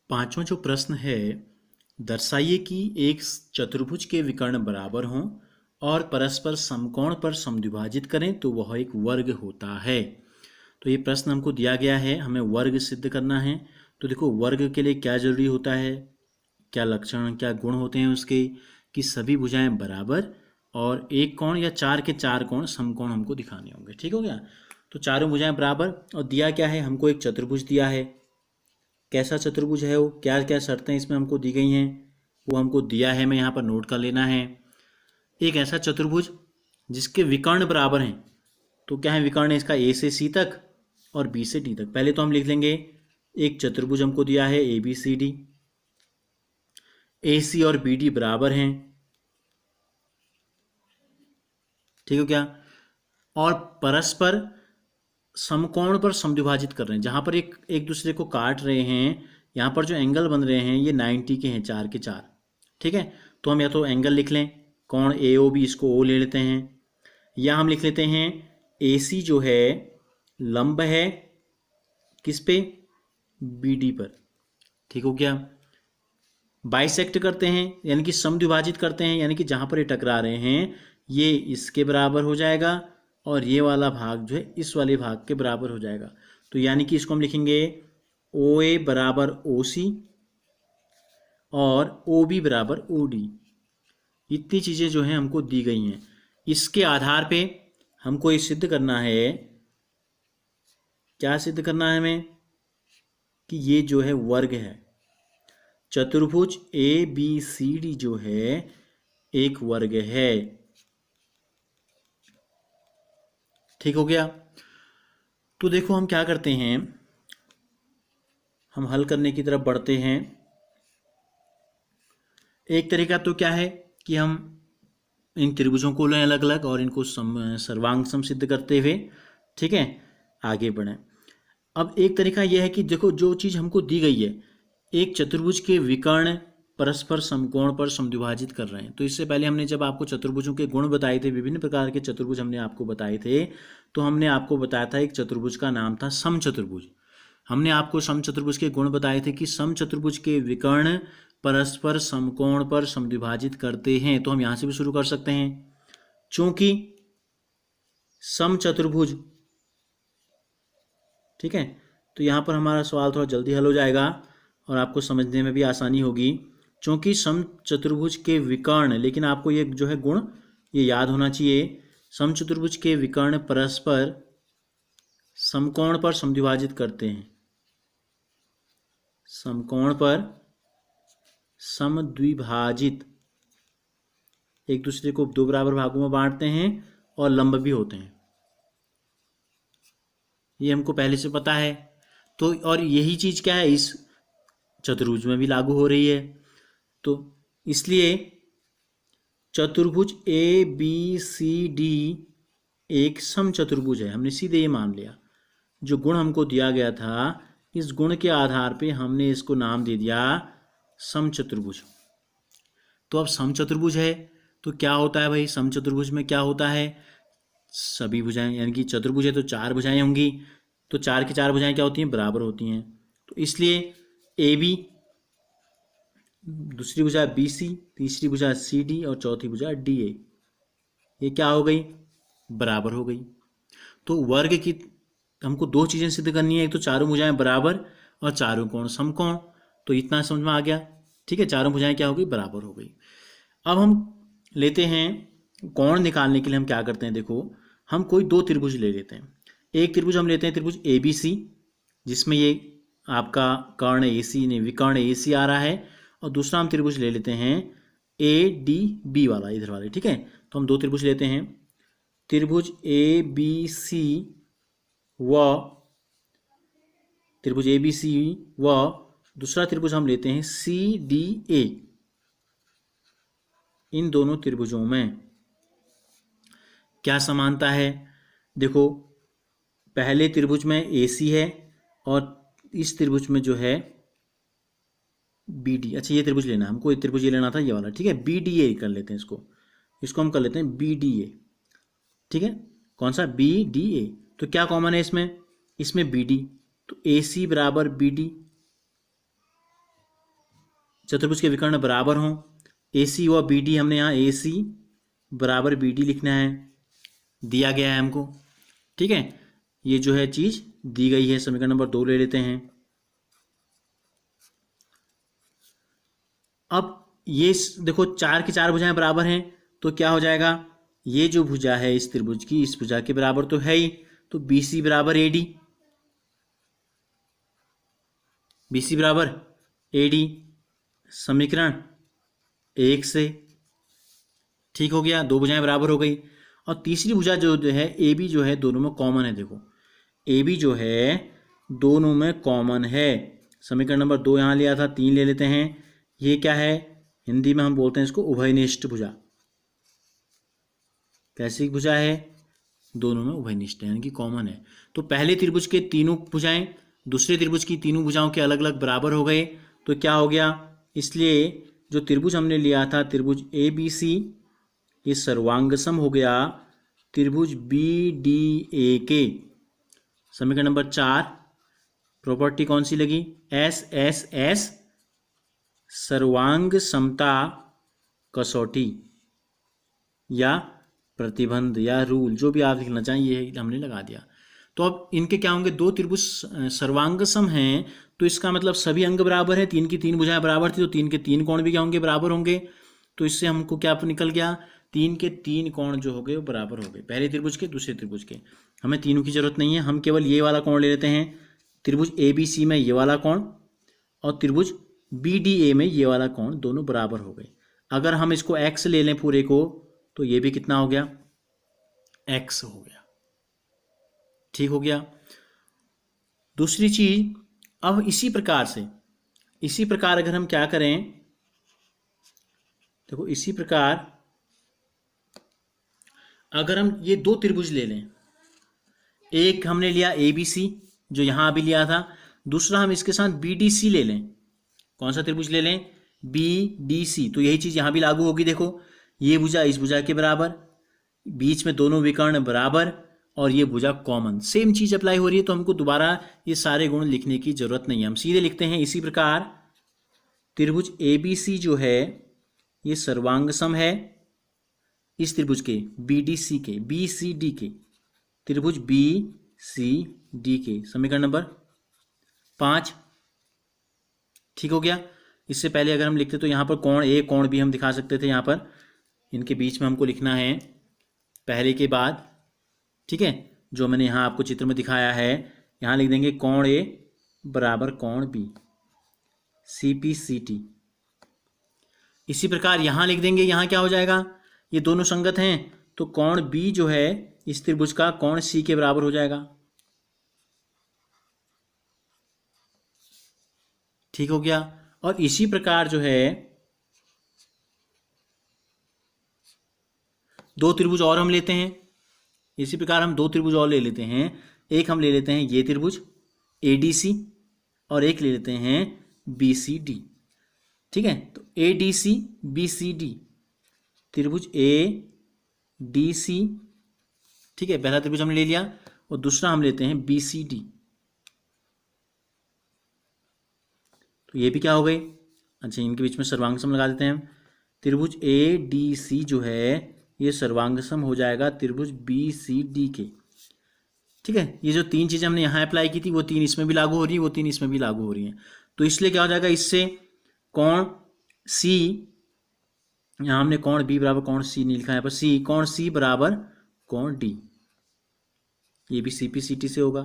पांचवा जो प्रश्न है, दर्शाइए कि एक चतुर्भुज के विकर्ण बराबर हों और परस्पर समकोण पर समद्विभाजित करें तो वह एक वर्ग होता है। तो ये प्रश्न हमको दिया गया है, हमें वर्ग सिद्ध करना है। तो देखो, वर्ग के लिए क्या जरूरी होता है, क्या लक्षण क्या गुण होते हैं उसके, कि सभी भुजाएं बराबर और एक कोण या चार के चार कोण समकोण हमको दिखाने होंगे। ठीक हो गया। तो चारों भुजाएं बराबर, और दिया क्या है, हमको एक चतुर्भुज दिया है। कैसा चतुर्भुज है वो, क्या क्या शर्तें इसमें हमको दी गई हैं वो हमको दिया है, मैं यहाँ पर नोट कर लेना है। एक ऐसा चतुर्भुज जिसके विकर्ण बराबर हैं। तो क्या है विकर्ण, इसका ए से सी तक और बी से डी तक। पहले तो हम लिख लेंगे, एक चतुर्भुज हमको दिया है ए बी सी डी, ए सी और बी डी बराबर हैं। ठीक हो क्या। और परस्पर समकोण पर समद्विभाजित कर रहे हैं, जहां पर एक एक दूसरे को काट रहे हैं। यहाँ पर जो एंगल बन रहे हैं ये 90 के हैं, चार के चार। ठीक है। तो हम या तो एंगल लिख लें, कोण ए ओ बी, इसको ओ ले लेते हैं, या हम लिख लेते हैं ए सी जो है लंब है किस पे, बी डी पर। ठीक हो गया। बाइसेक्ट करते हैं यानी कि समद्विभाजित करते हैं, यानी कि जहां पर ये टकरा रहे हैं ये इसके बराबर हो जाएगा और ये वाला भाग जो है इस वाले भाग के बराबर हो जाएगा। तो यानी कि इसको हम लिखेंगे ओ ए बराबर ओ सी और ओ बी बराबर ओ डी। इतनी चीज़ें जो हैं हमको दी गई हैं। इसके आधार पे हमको ये सिद्ध करना है, क्या सिद्ध करना है हमें, कि ये जो है वर्ग है। चतुर्भुज ए बी सी डी जो है एक वर्ग है। ठीक हो गया। तो देखो हम क्या करते हैं, हम हल करने की तरफ बढ़ते हैं। एक तरीका तो क्या है कि हम इन त्रिभुजों को लें अलग अलग और इनको सर्वांग सम सिद्ध करते हुए, ठीक है, आगे बढ़ें। अब एक तरीका यह है कि देखो, जो चीज़ हमको दी गई है, एक चतुर्भुज के विकर्ण परस्पर समकोण पर समद्विभाजित कर रहे हैं। तो इससे पहले हमने जब आपको चतुर्भुजों के गुण बताए थे, विभिन्न प्रकार के चतुर्भुज हमने आपको बताए थे, तो हमने आपको बताया था एक चतुर्भुज का नाम था समचतुर्भुज। हमने आपको समचतुर्भुज के गुण बताए थे कि समचतुर्भुज के विकर्ण परस्पर समकोण पर समद्विभाजित करते हैं। तो हम यहाँ से भी शुरू कर सकते हैं, चूंकि समचतुर्भुज, ठीक है, तो यहाँ पर हमारा सवाल थोड़ा जल्दी हल हो जाएगा और आपको समझने में भी आसानी होगी। चूंकि समचतुर्भुज के विकर्ण, लेकिन आपको ये जो है गुण ये याद होना चाहिए, समचतुर्भुज के विकर्ण परस्पर समकोण पर समद्विभाजित करते हैं, समकोण पर समद्विभाजित, एक दूसरे को दो बराबर भागों में बांटते हैं और लंब भी होते हैं। ये हमको पहले से पता है। तो और यही चीज़ क्या है इस चतुर्भुज में भी लागू हो रही है। तो इसलिए चतुर्भुज ए बी सी डी एक समचतुर्भुज है, हमने सीधे ये मान लिया। जो गुण हमको दिया गया था, इस गुण के आधार पे हमने इसको नाम दे दिया समचतुर्भुज। तो अब समचतुर्भुज है तो क्या होता है भाई, समचतुर्भुज में क्या होता है, सभी भुजाएं, यानी कि चतुर्भुज है तो चार भुजाएं होंगी, तो चार की चार भुजाएं क्या होती हैं, बराबर होती हैं। तो इसलिए ए बी, दूसरी भुजा बी सी, तीसरी भुजा सी डी और चौथी भुजा डी ए, ये क्या हो गई, बराबर हो गई। तो वर्ग की हमको दो चीज़ें सिद्ध करनी है, एक तो चारों भुजाएं बराबर और चारों कोण समकोण। तो इतना समझ में आ गया। ठीक है, चारों भुजाएं क्या हो गई, बराबर हो गई। अब हम लेते हैं कोण निकालने के लिए हम क्या करते हैं, देखो हम कोई दो त्रिभुज ले लेते हैं। एक त्रिभुज हम लेते हैं त्रिभुज ए बी सी, जिसमें ये आपका कर्ण ए सी ने विकर्ण ए सी आ रहा है, और दूसरा हम त्रिभुज ले लेते हैं ए डी बी वाला, इधर वाले। ठीक है, तो हम दो त्रिभुज लेते हैं, त्रिभुज ए बी सी व त्रिभुज ए बी सी व दूसरा त्रिभुज हम लेते हैं सी डी ए। इन दोनों त्रिभुजों में क्या समानता है, देखो पहले त्रिभुज में ए सी है और इस त्रिभुज में जो है बी डी। अच्छा, ये त्रिभुज लेना हमको, ये त्रिभुज ये लेना था, ये वाला। ठीक है, बी डी ए कर लेते हैं इसको, इसको हम कर लेते हैं बी डी ए। ठीक है, कौन सा, बी डी ए। तो क्या कॉमन है इसमें, इसमें बी डी, तो ए सी बराबर बी डी। चतुर्भुज के विकर्ण बराबर हों, AC व BD, हमने यहाँ AC बराबर BD लिखना है, दिया गया है हमको। ठीक है, ये जो है चीज दी गई है। समीकरण नंबर 2 ले लेते हैं। अब ये देखो 4 की 4 भुजाएं बराबर हैं, तो क्या हो जाएगा, ये जो भुजा है इस त्रिभुज की, इस भुजा के बराबर तो है ही, तो BC बराबर AD, BC बराबर AD, समीकरण 1 से ठीक हो गया, 2 भुजाएं बराबर हो गई। और तीसरी भुजा जो है AB जो है दोनों में कॉमन है। देखो AB जो है दोनों में कॉमन है। समीकरण नंबर 2 यहाँ लिया था, 3 ले लेते हैं। ये क्या है, हिंदी में हम बोलते हैं इसको उभयनिष्ठ भुजा। कैसी भुजा है, दोनों में उभयनिष्ठ है, यानी कि कॉमन है। तो पहले त्रिभुज के तीनों भुजाएं दूसरे त्रिभुज की तीनों भुजाओं के अलग अलग बराबर हो गए, तो क्या हो गया, इसलिए जो त्रिभुज हमने लिया था त्रिभुज ABC, ये सर्वांगसम हो गया त्रिभुज BDA के। समीकरण नंबर 4, प्रॉपर्टी कौन सी लगी, SSS, सर्वांग समता कसौटी या प्रतिबंध या रूल, जो भी आप लिखना चाहें, ये हमने लगा दिया। तो अब इनके क्या होंगे, दो त्रिभुज सर्वांगसम हैं, तो इसका मतलब सभी अंग बराबर है। 3 की 3 भुजाएं बराबर थी, तो 3 के 3 कोण भी क्या होंगे, बराबर होंगे। तो इससे हमको क्या निकल गया, 3 के 3 कोण जो हो गए वो बराबर हो गए, पहले त्रिभुज के दूसरे त्रिभुज के। हमें तीनों की जरूरत नहीं है, हम केवल ये वाला कोण ले लेते हैं। त्रिभुज ABC में ये वाला कोण और त्रिभुज BDA में ये वाला कोण दोनों बराबर हो गए। अगर हम इसको x ले लें पूरे को, तो ये भी कितना हो गया, x हो गया। ठीक हो गया। दूसरी चीज, अब इसी प्रकार अगर हम क्या करें, देखो इसी प्रकार अगर हम ये 2 त्रिभुज ले लें, एक हमने लिया ABC जो यहां अभी लिया था, दूसरा हम इसके साथ BDC ले लें। कौन सा त्रिभुज ले लें, BDC। तो यही चीज यहां भी लागू होगी। देखो ये भुजा इस भुजा के बराबर, बीच में दोनों विकर्ण बराबर, और ये भुजा कॉमन, सेम चीज अप्लाई हो रही है। तो हमको दोबारा ये सारे गुण लिखने की जरूरत नहीं है, हम सीधे लिखते हैं। इसी प्रकार त्रिभुज ABC जो है ये सर्वांगसम है इस त्रिभुज के BDC के, BCD के, त्रिभुज BCD के। समीकरण नंबर 5 ठीक हो गया। इससे पहले अगर हम लिखते तो यहाँ पर कोण A कोण B हम दिखा सकते थे, यहाँ पर इनके बीच में हमको लिखना है पहले के बाद। ठीक है, जो मैंने यहाँ आपको चित्र में दिखाया है, यहाँ लिख देंगे कोण A बराबर कोण B, CPCT। इसी प्रकार यहाँ लिख देंगे, यहाँ क्या हो जाएगा, ये दोनों संगत हैं, तो कोण B जो है इस त्रिभुज का कोण C के बराबर हो जाएगा। ठीक हो गया। और इसी प्रकार जो है 2 त्रिभुज और हम लेते हैं। इसी प्रकार हम 2 त्रिभुज और ले लेते हैं। एक हम ले लेते हैं ये त्रिभुज ADC और एक ले लेते हैं BCD। ठीक है, तो ADC BCD त्रिभुज ADC। ठीक है, पहला त्रिभुज हमने ले लिया और दूसरा हम लेते हैं BCD। तो ये भी क्या हो गई, अच्छा इनके बीच में सर्वांगसम लगा देते हैं हम। त्रिभुज ADC जो है ये सर्वांगसम हो जाएगा त्रिभुज BCD के। ठीक है, ये जो 3 चीजें हमने यहाँ अप्लाई की थी वो 3 इसमें भी लागू हो रही है, वो 3 इसमें भी लागू हो रही हैं। तो इसलिए क्या हो जाएगा, इससे कोण C, यहाँ हमने कोण B बराबर कोण C नहीं लिखा है पर C, कोण C बराबर कोण D, ये भी CPCT से होगा।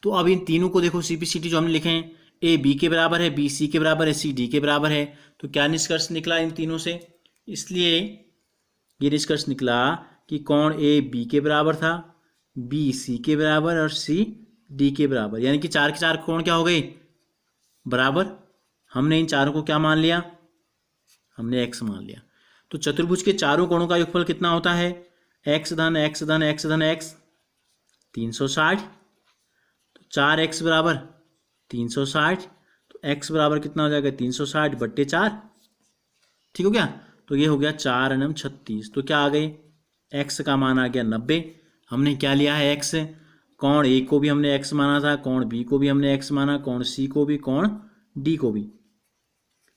तो अब इन तीनों को देखो, CPCT जो हमने लिखे हैं, A B के बराबर है, B C के बराबर है, C D के बराबर है। तो क्या निष्कर्ष निकला इन तीनों से, इसलिए ये निष्कर्ष निकला कि कोण A B के बराबर था, B C के बराबर और C D के बराबर, यानी कि 4 के 4 कोण क्या हो गए, बराबर। हमने इन चारों को क्या मान लिया, हमने x मान लिया। तो चतुर्भुज के चारों कोणों का योगफल कितना होता है, x धन x धन x धन x 360। तो 4x बराबर 360, तो x बराबर कितना हो जाएगा 360/4। ठीक हो गया। तो ये हो गया 4 एनम 36। तो क्या आ गए, x का मान आ गया 90। हमने क्या लिया है x, कोण A को भी हमने x माना था, कोण B को भी हमने x माना, कोण C को भी, कोण D को भी।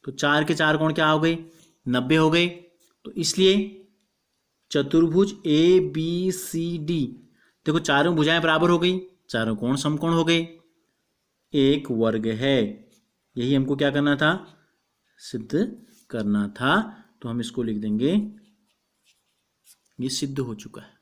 तो 4 के 4 कोण क्या हो गए, 90 हो गए। तो इसलिए चतुर्भुज ABCD, देखो चारों भुजाएं बराबर हो गई, चारों कोण समकोण हो गए, एक वर्ग है। यही हमको क्या करना था, सिद्ध करना था। तो हम इसको लिख देंगे, ये सिद्ध हो चुका है।